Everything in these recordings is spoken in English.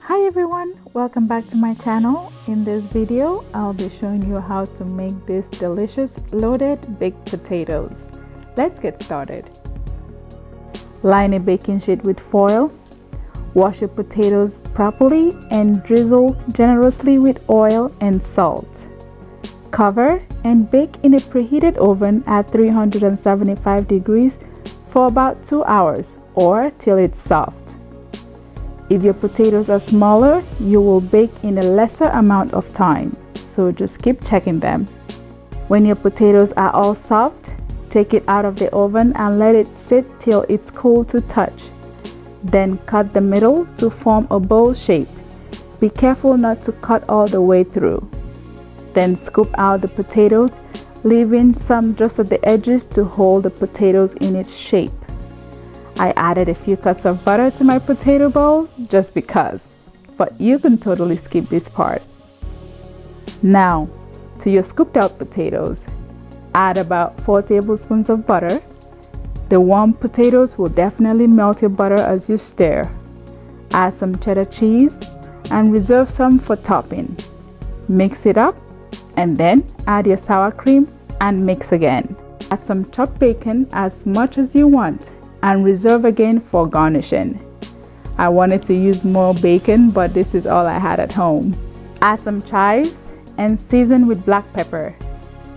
Hi everyone, welcome back to my channel. In this video I'll be showing you how to make these delicious loaded baked potatoes. Let's get started. Line a baking sheet with foil. Wash your potatoes properly and drizzle generously with oil and salt. Cover and bake in a preheated oven at 375 degrees for about 2 hours or till it's soft. If your potatoes are smaller, you will bake in a lesser amount of time, so just keep checking them. When your potatoes are all soft, take it out of the oven and let it sit till it's cool to touch. Then cut the middle to form a bowl shape. Be careful not to cut all the way through. Then scoop out the potatoes, leaving some just at the edges to hold the potatoes in its shape. I added a few cups of butter to my potato bowls just because, but you can totally skip this part. Now, to your scooped out potatoes, add about 4 tablespoons of butter. The warm potatoes will definitely melt your butter as you stir. Add some cheddar cheese and reserve some for topping. Mix it up and then add your sour cream and mix again. Add some chopped bacon as much as you want and reserve again for garnishing. I wanted to use more bacon, but this is all I had at home. Add some chives and season with black pepper.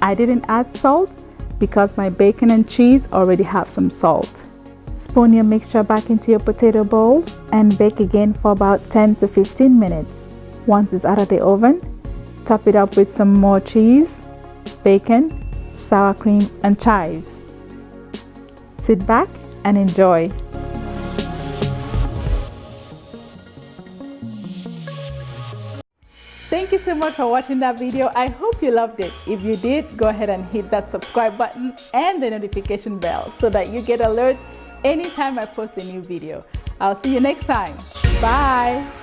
I didn't add salt because my bacon and cheese already have some salt. Spoon your mixture back into your potato bowls and bake again for about 10 to 15 minutes. Once it's out of the oven, top it up with some more cheese, bacon, sour cream and chives. Sit back and enjoy. Thank you so much for watching that video. I hope you loved it. If you did, go ahead and hit that subscribe button and the notification bell so that you get alerts anytime I post a new video. I'll see you next time. Bye.